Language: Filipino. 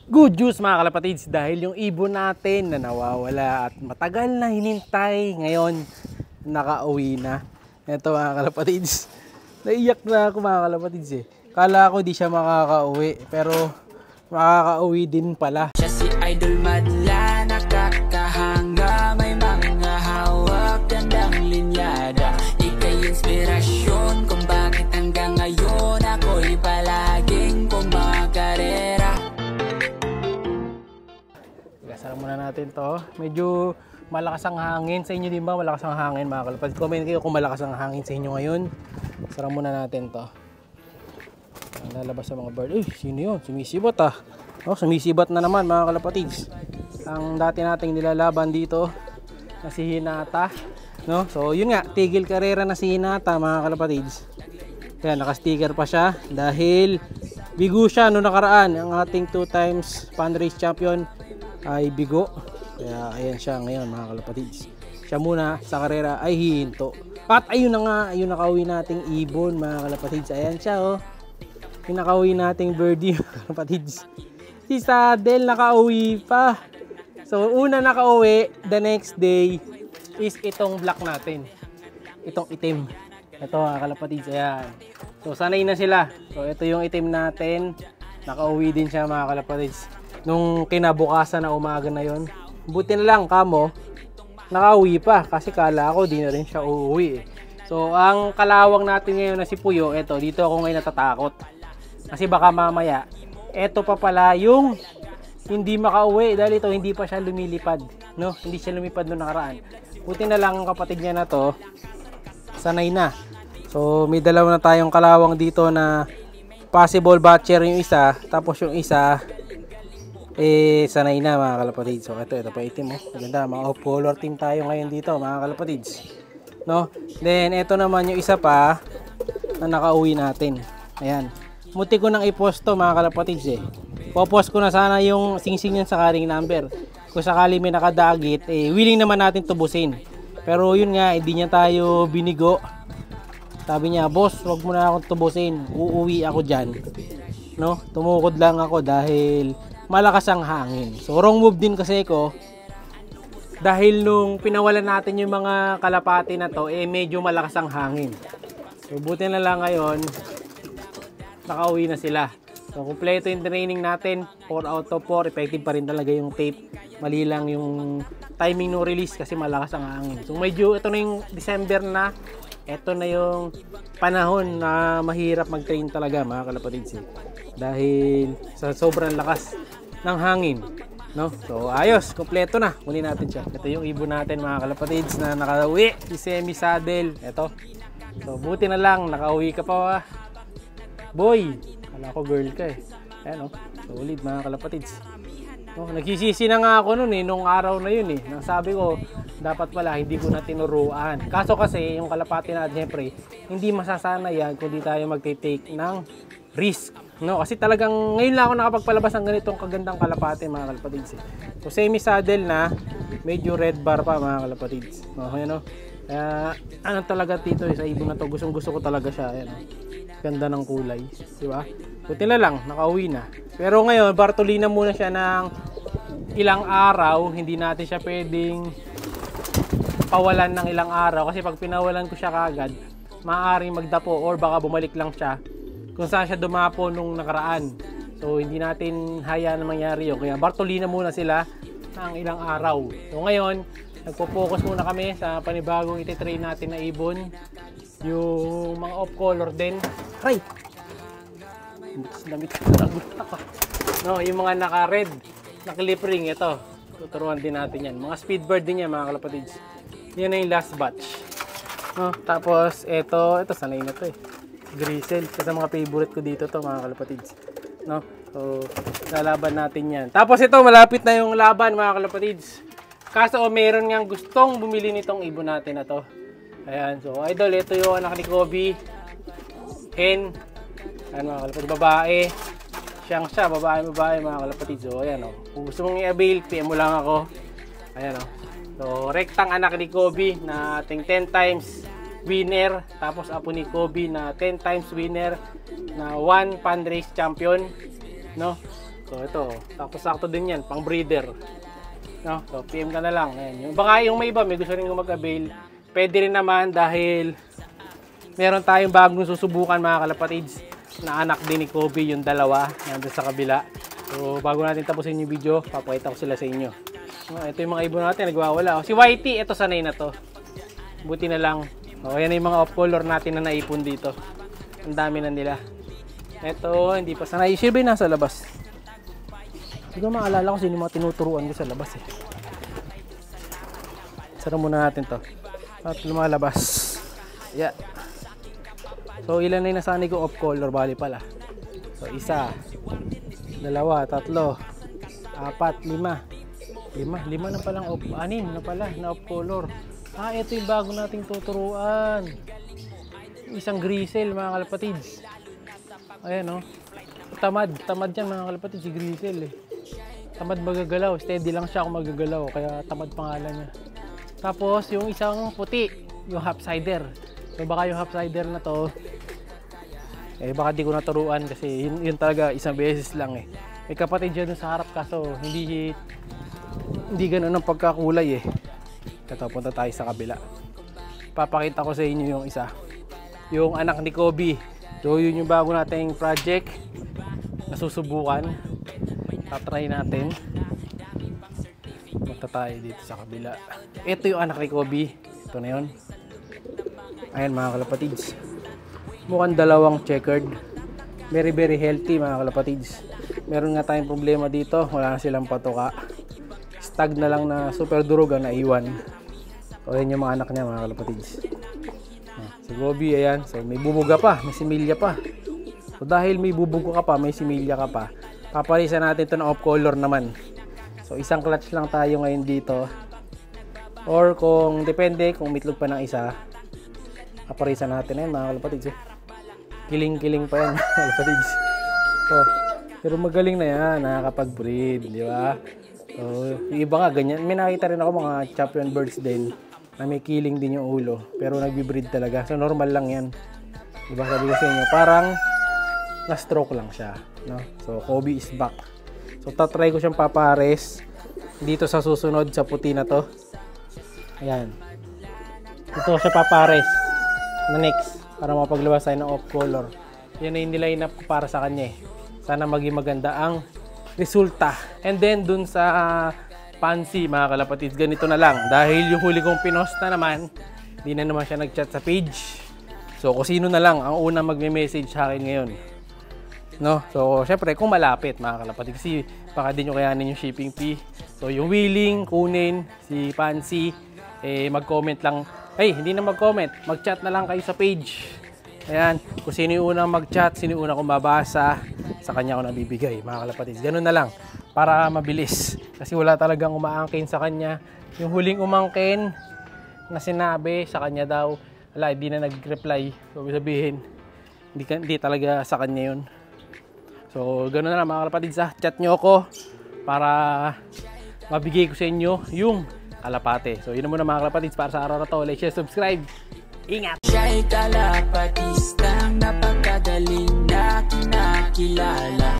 Good news mga kalapatids, dahil yung ibon natin na nawawala at matagal na hinintay, ngayon nakauwi na. Ito mga kalapatids, naiyak na ako mga kalapatids eh. Kala ko di siya makakauwi, pero makakauwi din pala. Siya si Idol Madla, nakakahanga, may mga hawak, gandang linyada. Ika'y inspirasyon kung bakit hanggang ngayon ako'y palaging kumakarera. Sara muna natin to. Medyo malakas ang hangin. Sa inyo din ba malakas ang hangin mga kalapatids? Comment kayo kung malakas ang hangin sa inyo ngayon. Sara muna natin to. Lalabas sa mga bird. Sino yun? Sumisibat ah. Oh, sumisibat na naman mga kalapatids. Ang dati nating nilalaban dito na si Hinata. No? So yun nga, tigil karera na si Hinata mga kalapatids. Kaya naka-sticker pa siya dahil bigo siya noong nakaraan. Ang ating 2 times fundraise champion ay bigo. Kaya ayan siya ngayon mga kalapatids. Siya muna sa karera ay hihinto. At ayun na nga, ayun nakauwi nating ibon mga kalapatids. Ayan siya oh. Pinakauwi nating birdie mga kalapatids. Si Saddle nakauwi pa. So una nakauwi, the next day is itong black natin. Itong itim. Ito mga kalapatids, ayan. So sanay na sila. So ito yung itim natin. Nakauwi din siya mga kalapatids. Nung kinabukasan na umaga na yon, buti na lang kamo nakauwi pa kasi kala ako di na rin siya uuwi eh. So ang kalawang natin ngayon na si Puyo, eto dito ako ngayon natatakot kasi baka mamaya eto pa pala yung hindi makauwi dahil ito hindi pa siya lumilipad, no? Hindi siya lumipad noong nakaraan. Buti na lang ang kapatid niya na to sanay na. So may dalawa na tayong kalawang dito na possible batcher yung isa, tapos yung isa sanay na mga kalapatids. So ito pa itim oh. Maganda, mga off color team tayo ngayon dito mga kalapatids. No? Then ito naman yung isa pa na nakauwi natin. Ayan. Muti ko nang i-post to mga kalapatids eh. Po-post ko na sana yung sing-sing niyan sa carrying number. Kung sakali may nakadagit, willing naman natin tubusin. Pero yun nga, hindi niya tayo binigo. Sabi niya, boss, wag mo na akong tubusin. Uuwi ako dyan. No? Tumukod lang ako dahil malakas ang hangin. So wrong move din kasi ko dahil nung pinawalan natin yung mga kalapati na to medyo malakas ang hangin. So buti na lang ngayon nakauwi na sila. So kumpleto yung training natin, 4 out of 4, effective pa rin talaga yung tape. Mali lang yung timing no release kasi malakas ang hangin. So medyo ito na yung December na. Ito na yung panahon na mahirap mag-train talaga mga kalapatids dahil sa sobrang lakas ng hangin, no? So ayos, kompleto na. Kunin natin siya. Ito yung ibon natin mga kalapatids na nakauwi, si Semi Saddle. Ito. So buti na lang nakauwi ka pa, boy. Kala ko girl ka eh. Ayan oh. Solid mga kalapatids. No, nagsisisi na nga ako noon nung araw na yun eh. Nang sabi ko, dapat pala hindi ko na tinuruan. Kaso kasi yung kalapati natin syempre, hindi masasana yan kung di tayo magte-take ng risk. No, kasi talagang ngayon lang ako nakapagpalabas ng ganitong kagandang kalapati mga kalapatids. So semi saddle na, medyo red bar pa mga kalapatids. Okay no? Kaya ano talaga dito sa ibon na to, gustong-gusto ko talaga siya. Ayan. Ganda ng kulay, di ba? Buti na lang nakauwi na. Pero ngayon, Bartolina muna siya ng ilang araw, hindi natin siya pwedeng pawalan ng ilang araw kasi pag pinawalan ko siya kagad, maaaring magdapo or baka bumalik lang siya kung saan siya dumapo nung nakaraan. So hindi natin hayaan na mangyari yun. Kaya Bartolina muna sila ng ilang araw. So ngayon, nagpo-focus muna kami sa panibagong ititrain natin na ibon. Yung mga off color din. Ay! Damit ko. No, yung mga naka-red na clip ring, ito. Tuturuan din natin yan. Mga speed bird din yan mga kalapatids. Yan na yung last batch. No, tapos ito sanay na to eh. Grisel. Kasi mga favorite ko dito to mga kalapatids. No? So, lalaban natin yan. Tapos ito, malapit na yung laban mga kalapatids. Kaso meron nga gustong bumili nitong ibon natin na to. Ayan. So, idol, ito yung anak ni Kobe. Hen. Ayan mga kalapatids. Babae. Siyang siya. Babae mga kalapatids. So, ayan o. Kung gusto mong i-avail, PM mo lang ako. Ayan o. So, rektang anak ni Kobe na ating 10 times winner, tapos apo ni Kobe na 10 times winner na 1 fundraise champion, no? So ito, sakto-sakto din yan, pang breeder. No? So PM ka na lang. Ayan. Baka yung may iba, may gusto rin mag-avail. Pwede rin naman dahil meron tayong bagong susubukan mga kalapatids na anak din ni Kobe, yung dalawa nandun sa kabila. So bago natin tapusin yung video, papakita ko sila sa inyo. Ito yung mga ibon natin, nagwawala. Si Whitey, ito sanay na to. Buti na lang. Yan yung mga off color natin na naipon dito. Ang dami na nila. Ito, hindi pa sanay. Siyempre nasa labas. Hindi ko maalala ko sino mga tinuturuan ko sa labas eh. Sara muna natin to. At lumalabas. Yeah. So ilan na yung nasanay ko off color, bali pala. So isa, dalawa, tatlo, apat, lima na palang off, anim na pala na off color. Ito yung bago nating tuturuan. Isang grisel mga kalapatids. Ayan o. Tamad yan mga kalapatids, si grisel eh. Tamad magagalaw, steady lang siya kung magagalaw, kaya tamad pangalan niya. Tapos yung isang puti, yung half-sider. So baka yung half-sider na to, baka di ko naturuan kasi yun talaga isang beses lang eh. May kapatid dyan sa harap kaso hindi ganun ang pagkakulay eh. Ito, punta tayo sa kabila. Papakita ko sa inyo yung isa. Yung anak ni Kobe. So yun yung bago nating project na susubukan. Tatry natin. Punta tayo dito sa kabila. Ito yung anak ni Kobe. Ito na yun. Ayan mga kalapatids. Mukhang dalawang checkered. Very very healthy mga kalapatids. Meron nga tayong problema dito. Wala na silang patuka. Stag na lang na super durog ang naiwan. So ayan yung mga anak niya mga kalapatids. Si Kobe ayan. So may bubuga pa. May similya pa. So dahil may bubuga ka pa, may similya ka pa, papalisan natin ito ng off color naman. So isang clutch lang tayo ngayon dito. Or kung depende kung mitlog pa ng isa, papalisan natin na yun mga kalapatids. Kiling-kiling pa yan mga kalapatids. Oh, pero magaling na yan, nakakapag-breed, di ba? So yung iba nga ganyan. May nakita rin ako mga champion birds din na may killing din yung ulo, pero nagbi-breed talaga. So normal lang yan. Diba sabi ko sa inyo, parang na-stroke lang siya, no? So Kobe is back. So tatry ko siyang papares dito sa susunod sa puti na to. Ayan. Ito siya papares na next para mapaglabas tayo ng off color. Yan na yung niline up para sa kanya eh. Sana maging maganda ang resulta. And then dun sa Pansy mga kalapatids, ganito na lang. Dahil yung huli kong pinost na naman, hindi na naman siya nag-chat sa page. So kung sino na lang ang unang magme-message sa akin ngayon, no? So syempre kung malapit mga kalapatids, kasi baka din nyo kayanin yung shipping fee. So yung willing kunin si Pansy, mag-comment lang. Hindi na mag-comment, mag-chat na lang kayo sa page. Ayan, kung sino yung unang mag-chat, sino yung unang kumabasa, sa kanya ako nabibigay mga kalapatids. Ganun na lang para mabilis. Kasi wala talagang umaangkin sa kanya. Yung huling umangkin na sinabi sa kanya daw, wala, hindi na nag-reply. So sabihin, hindi talaga sa kanya yun. So ganoon na lang mga kalapatids, chat nyo ako para mabigay ko sa inyo yung kalapate. So yun na muna mga kalapatids para sa araw na to. Like, share, subscribe. Ingat! Siya'y kalapatistang napakagaling na kinakilala.